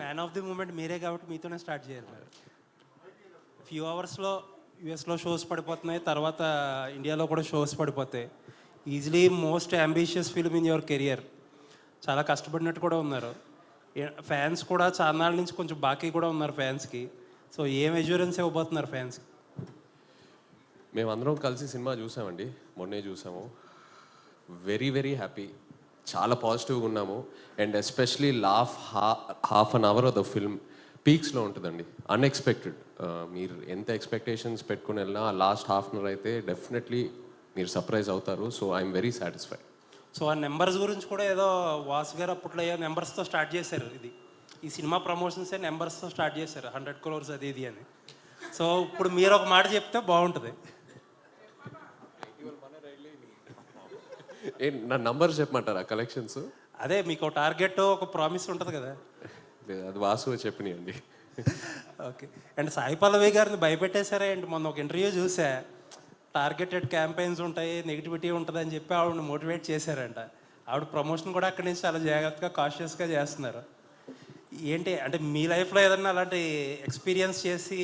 Man of the moment మీరే కాబట్టి మీతోనే స్టార్ట్ చేయాలి మరి. ఫ్యూ అవర్స్లో యూఎస్లో షోస్ పడిపోతున్నాయి, తర్వాత ఇండియాలో కూడా షోస్ పడిపోతాయి. Easily most ambitious film in your career. చాలా కష్టపడినట్టు కూడా ఉన్నారు. ఫ్యాన్స్ కూడా చాలా నాళ్ళ నుంచి కొంచెం బాకీ కూడా ఉన్నారు ఫ్యాన్స్కి. సో ఏం అష్యూరెన్స్ ఇవ్వబోతున్నారు ఫ్యాన్స్కి? మేమందరం కలిసి సినిమా చూసామండి, మొన్నే చూసాము. వెరీ వెరీ హ్యాపీ, చాలా పాజిటివ్గా ఉన్నాము. And especially half an hour of the film పీక్స్లో ఉంటుందండి. అన్ఎక్స్పెక్టెడ్. మీరు ఎంత ఎక్స్పెక్టేషన్స్ పెట్టుకుని వెళ్ళినా లాస్ట్ హాఫ్ అన్ అవర్ అయితే డెఫినెట్లీ మీరు సర్ప్రైజ్ అవుతారు. So I'm very satisfied. So ఆ నెంబర్స్ గురించి కూడా ఏదో వాసు గారు అప్పట్లో నెంబర్స్తో స్టార్ట్ చేశారు. ఈ సినిమా ప్రమోషన్సే నెంబర్స్తో స్టార్ట్ చేశారు, 100 crores అది ఇది అని. సో ఇప్పుడు మీరు ఒక మాట చెప్తే బాగుంటుంది. నా నంబర్ చెప్పమంటారా కలెక్షన్స్? అదే మీకు ఒక టార్గెట్, ఒక ప్రామిస్ ఉంటుంది కదా. అది వాసు చెప్పినాయండి. ఓకే. అండ్ సాయి పల్లవి గారిని భయపెట్టేశారా ఏంటి? మొన్న ఒక ఇంటర్వ్యూ చూసా, టార్గెటెడ్ క్యాంపెయిన్స్ ఉంటాయి, నెగిటివిటీ ఉంటుంది అని చెప్పి ఆవిడని మోటివేట్ చేశారంట. ఆవిడ ప్రమోషన్ కూడా అక్కడి నుంచి చాలా జాగ్రత్తగా కాన్షియస్గా చేస్తున్నారు. ఏంటి అంటే మీ లైఫ్లో ఏదన్నా అలాంటి ఎక్స్పీరియన్స్ చేసి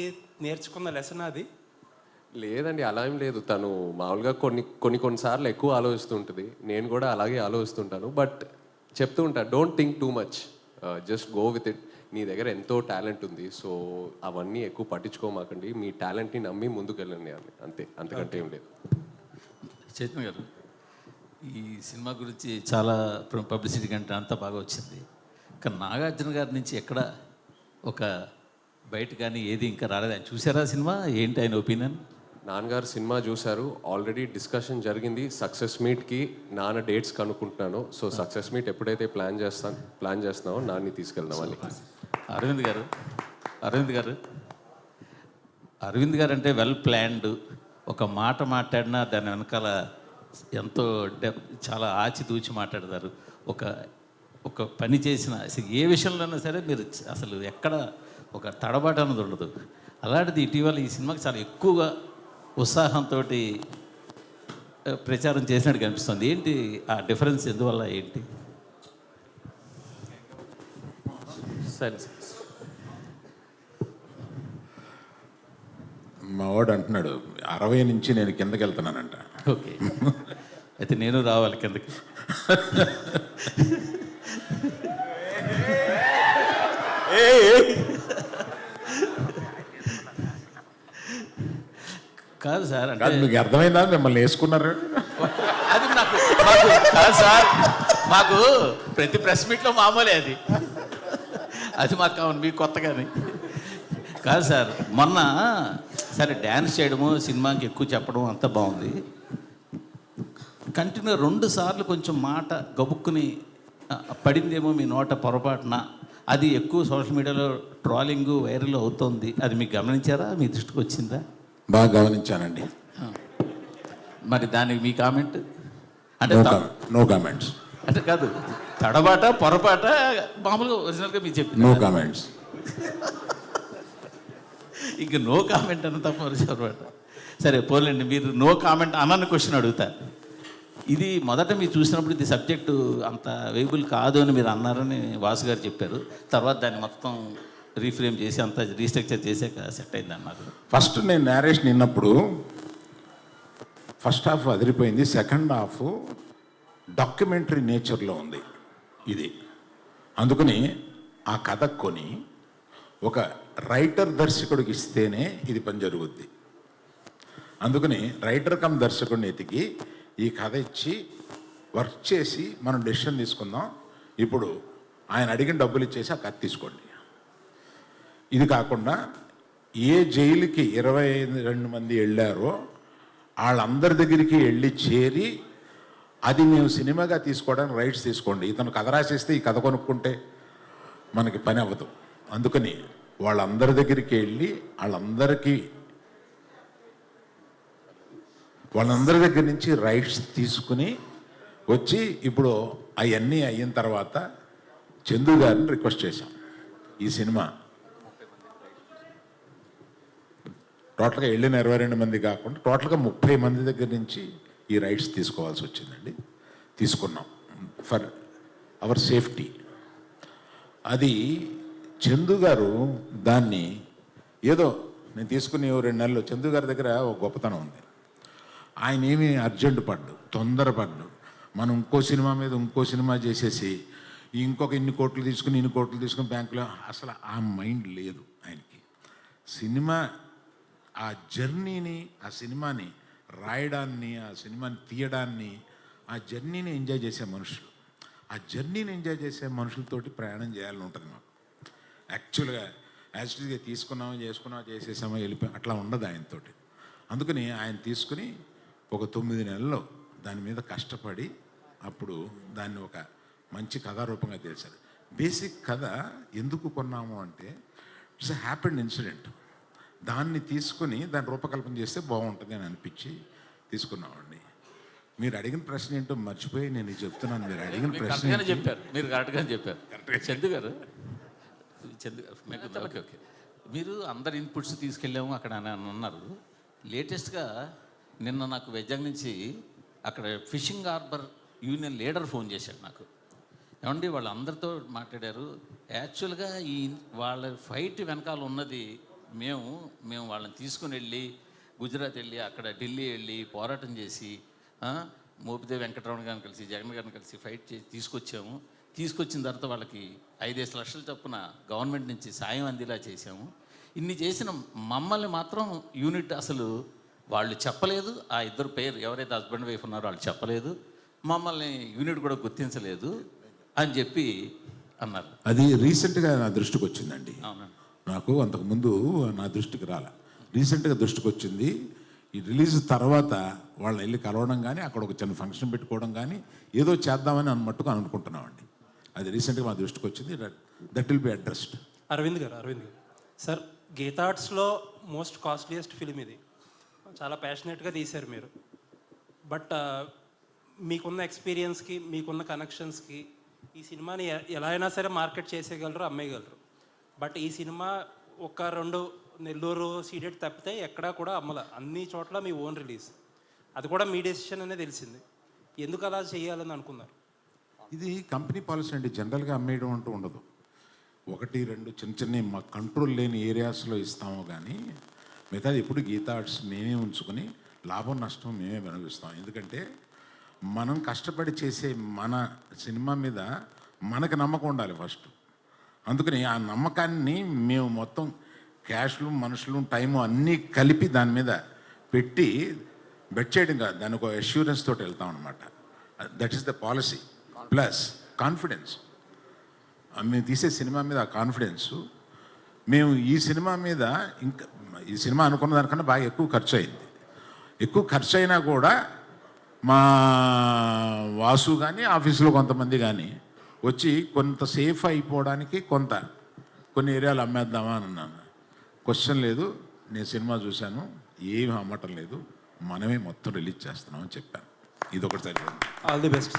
నేర్చుకున్న లెసన్ అది? లేదండి, అలా ఏం లేదు. తను మామూలుగా కొన్నిసార్లు ఎక్కువ ఆలోచిస్తుంటుంది, నేను కూడా అలాగే ఆలోచిస్తుంటాను. బట్ చెప్తూ ఉంటాను, don't think too much, just go with it. నీ దగ్గర ఎంతో టాలెంట్ ఉంది, సో అవన్నీ ఎక్కువ పట్టించుకోమాకండి, మీ టాలెంట్ని నమ్మి ముందుకు వెళ్ళండి అని, అంతే, అంతకంటే ఏం లేదు. చైతన్య గారు, ఈ సినిమా గురించి చాలా పబ్లిసిటీ కంటే అంతా బాగా వచ్చింది. కానీ నాగార్జున గారి నుంచి ఎక్కడ ఒక బయట కానీ ఏది ఇంకా రాలేదు. ఆయన చూసారా సినిమా? ఏంటి ఆయన ఒపీనియన్? నాన్నగారు సినిమా చూశారు, ఆల్రెడీ డిస్కషన్ జరిగింది. సక్సెస్ మీట్కి నాన్న డేట్స్ కనుక్కుంటున్నాను. సో సక్సెస్ మీట్ ఎప్పుడైతే ప్లాన్ చేస్తున్నామో నాన్ని తీసుకెళ్దాం అని. అరవింద్ గారు అంటే వెల్ ప్లాన్డ్. ఒక మాట మాట్లాడినా దాని వెనకాల ఎంతో చాలా ఆచితూచి మాట్లాడతారు. ఒక పని చేసిన ఏ విషయంలోనైనా సరే మీరు అసలు ఎక్కడ ఒక తడబాటు అన్నది ఉండదు. అలాంటిది ఇటీవల ఈ సినిమాకి చాలా ఎక్కువగా ఉత్సాహంతో ప్రచారం చేసినట్టు కనిపిస్తుంది. ఏంటి ఆ డిఫరెన్స్? ఎందువల్ల ఏంటి? సరే, మా వాడు అంటున్నాడు 60 నుంచి నేను కిందకి వెళ్తున్నానంట. ఓకే, అయితే నేను రావాలి కిందకి. కాదు సార్, అంటే మీకు అర్థమైందా మిమ్మల్ని వేసుకున్నారు? అది నాకు కాదు సార్, మాకు ప్రతి ప్రెస్ మీట్లో మామూలే అది మాకు కావాలి, మీకు కొత్తగాని కాదు సార్. మొన్న సరే డ్యాన్స్ చేయడము, సినిమాకి ఎక్కువ చెప్పడం అంతా బాగుంది. కంటిన్యూ 2 సార్లు కొంచెం మాట గబుక్కుని పడిందేమో మీ నోట పొరపాటున, అది ఎక్కువ సోషల్ మీడియాలో ట్రోలింగ్ వైరల్ అవుతుంది. అది మీకు గమనించారా? మీ దృష్టికి వచ్చిందా? బాగా గమనించానండి. మరి దానికి మీ కామెంట్? అంటే నో కామెంట్స్. అంటే కాదు, తడబాట పొరపాట మామూలుగా ఒరిజినల్గా మీరు చెప్పి నో కామెంట్స్. ఇంక నో కామెంట్ అన్న తప్ప పొరపాట. సరే పోలేండి, మీరు నో కామెంట్ అన్న క్వశ్చన్ అడుగుతా. ఇది మొదట మీరు చూసినప్పుడు ఇది సబ్జెక్టు అంత వేయబుల్ కాదు అని మీరు అన్నారని వాసు గారు చెప్పారు. తర్వాత దాన్ని మొత్తం రీఫ్రేమ్ చేసి అంతా రీస్ట్రక్చర్ చేసాక సెట్ అయింది అన్నారు. ఫస్ట్ నేను నేరేషన్ విన్నప్పుడు ఫస్ట్ హాఫ్ అదిరిపోయింది, సెకండ్ హాఫ్ డాక్యుమెంటరీ నేచర్లో ఉంది ఇది. అందుకని ఆ కథ కొని ఒక రైటర్ దర్శకుడికి ఇస్తేనే ఇది పని జరుగుద్ది. అందుకని రైటర్ కమ్ దర్శకుడిని ఎతికి ఈ కథ ఇచ్చి వర్క్ చేసి మనం డెసిషన్ తీసుకుందాం. ఇప్పుడు ఆయన అడిగిన డబ్బులు ఇచ్చేసి ఆ కథ తీసుకోండి. ఇది కాకుండా ఏ జైలుకి 22 మంది వెళ్ళారో వాళ్ళందరి దగ్గరికి వెళ్ళి చేరి అది మేము సినిమాగా తీసుకోవడానికి రైట్స్ తీసుకోండి. ఇతను కథ రాసేస్తే ఈ కథ కొనుక్కుంటే మనకి పని అవ్వదు. అందుకని వాళ్ళందరి దగ్గరికి వెళ్ళి వాళ్ళందరి దగ్గర నుంచి రైట్స్ తీసుకుని వచ్చి ఇప్పుడు అవన్నీ అయిన తర్వాత చందు గారిని రిక్వెస్ట్ చేశాం. ఈ సినిమా టోటల్గా వెళ్ళిన 22 మంది కాకుండా టోటల్గా 30 మంది దగ్గర నుంచి ఈ రైట్స్ తీసుకోవాల్సి వచ్చిందండి. తీసుకున్నాం ఫర్ అవర్ సేఫ్టీ. అది చందు గారు దాన్ని ఏదో నేను తీసుకుని 2 నెలలు చందు గారి దగ్గర ఒక గొప్పతనం ఉంది. ఆయన ఏమీ అర్జెంట్ పడ్డు, తొందరపడ్డు. మనం ఇంకో సినిమా మీద ఇంకో సినిమా చేసేసి ఇంకొక ఇన్ని కోట్లు తీసుకుని బ్యాంకులో అసలు ఆ మైండ్ లేదు ఆయనకి. సినిమా ఆ జర్నీని, ఆ సినిమాని రాయడాన్ని, ఆ సినిమాని తీయడాన్ని, ఆ జర్నీని ఎంజాయ్ చేసే మనుషులు, ఆ జర్నీని ఎంజాయ్ చేసే మనుషులతోటి ప్రయాణం చేయాలని ఉంటుంది మాకు. యాక్చువల్గా యాజిటీగా చేసుకున్నామా చేసేసామా వెళ్ళిపోయాం అట్లా ఉండదు ఆయనతోటి. అందుకని ఆయన తీసుకుని ఒక 9 నెలల్లో దాని మీద కష్టపడి అప్పుడు దాన్ని ఒక మంచి కథారూపంగా తెలిసారు. బేసిక్ కథ ఎందుకు కొన్నాము అంటే ఇట్స్ ఎ హ్యాపెండ్ ఇన్సిడెంట్. దాన్ని తీసుకుని దాన్ని రూపకల్పన చేస్తే బాగుంటుంది అని అనిపించి తీసుకున్నామండి. మీరు అడిగిన ప్రశ్న ఏంటో మర్చిపోయి నేను ఇది చెప్తున్నాను. మీరు అడిగిన ప్రశ్న మీరు కరెక్ట్గానే చెప్పారు చందు గారు. ఓకే ఓకే, మీరు అందరి ఇన్పుట్స్ తీసుకెళ్ళాము అక్కడ అని అన్నారు. లేటెస్ట్గా నిన్న నాకు వైజాగ్ నుంచి అక్కడ fishing harbour union leader phone చేశాడు నాకు. ఏమండి వాళ్ళందరితో మాట్లాడారు. యాక్చువల్గా వాళ్ళ ఫైట్ వెనకాల ఉన్నది మేము వాళ్ళని తీసుకుని వెళ్ళి గుజరాత్ వెళ్ళి అక్కడ ఢిల్లీ వెళ్ళి పోరాటం చేసి మోపిదేవి వెంకటరమణ గారిని కలిసి జగన్ గారిని కలిసి ఫైట్ చేసి తీసుకొచ్చిన తర్వాత వాళ్ళకి 5-5 లక్షల చొప్పున గవర్నమెంట్ నుంచి సాయం అందేలా చేసాము. ఇన్ని చేసిన మమ్మల్ని మాత్రం యూనిట్ అసలు వాళ్ళు చెప్పలేదు. ఆ ఇద్దరు పేరు ఎవరైతే హస్బెండ్ వైఫ్ ఉన్నారో వాళ్ళు చెప్పలేదు. మమ్మల్ని యూనిట్ కూడా గుర్తించలేదు అని చెప్పి అన్నారు. అది రీసెంట్గా నా దృష్టికి వచ్చిందండి. అవునండి, నాకు అంతకుముందు నా దృష్టికి రాల, రీసెంట్గా దృష్టికి వచ్చింది. ఈ రిలీజ్ తర్వాత వాళ్ళని వెళ్ళి కలవడం కానీ అక్కడ ఒక చిన్న ఫంక్షన్ పెట్టుకోవడం కానీ ఏదో చేద్దామని మట్టుకు అనుకుంటున్నామండి. అది రీసెంట్గా మా దృష్టికి వచ్చింది. That will be addressed. Aravind గారు సార్, గీతా ఆర్ట్స్లో మోస్ట్ కాస్ట్లీయెస్ట్ ఫిలిం ఇది. చాలా ప్యాషనెట్గా తీశారు మీరు. బట్ మీకున్న ఎక్స్పీరియన్స్కి, మీకున్న కనెక్షన్స్కి ఈ సినిమాని ఎలా అయినా సరే మార్కెట్ చేసేయగలరు, అమ్మేయగలరు. బట్ ఈ సినిమా 1-2 నెల్లూరు సీడెడ్ తప్పితే ఎక్కడా కూడా అమ్మల. అన్ని చోట్ల మీ ఓన్ రిలీజ్. అది కూడా మీ డెసిషన్ అనే తెలిసింది. ఎందుకు అలా చేయాలని అనుకున్నారు? ఇది కంపెనీ పాలసీ అండి. జనరల్గా అమ్మేయడం అంటూ ఉండదు. 1-2 చిన్న మా కంట్రోల్ లేని ఏరియాస్లో ఇస్తాము కానీ మిగతాది ఎప్పుడు గీతా ఆర్ట్స్ మేమే ఉంచుకొని లాభం నష్టం మేమే అనుభవిస్తాం. ఎందుకంటే మనం కష్టపడి చేసే మన సినిమా మీద మనకు నమ్మకం ఉండాలి ఫస్ట్. అందుకని ఆ నమ్మకాన్ని మేము మొత్తం క్యాష్లు, మనుషులు, టైము అన్నీ కలిపి దాని మీద పెట్టి బెట్ చేయడం కాదు, దాని ఒక అష్యూరెన్స్ తోటి వెళ్తాం అనమాట. That is the policy. Plus confidence. మేము తీసే సినిమా మీద ఆ కాన్ఫిడెన్సు. మేము ఈ సినిమా మీద ఇంకా ఈ సినిమా అనుకున్న దానికన్నా బాగా ఎక్కువ ఖర్చు అయింది. ఎక్కువ ఖర్చు అయినా కూడా మా వాసు కానీ ఆఫీసులో కొంతమంది కానీ వచ్చి కొంత సేఫ్ అయిపోవడానికి కొన్ని ఏరియాలు అమ్మేద్దామా అని అన్నాను. క్వశ్చన్ లేదు, నేను సినిమా చూశాను, ఏమి అమ్మటం లేదు, మనమే మొత్తం రిలీజ్ చేస్తున్నామని చెప్పాను. ఇది ఒకటి సరిపోయింది. All the best.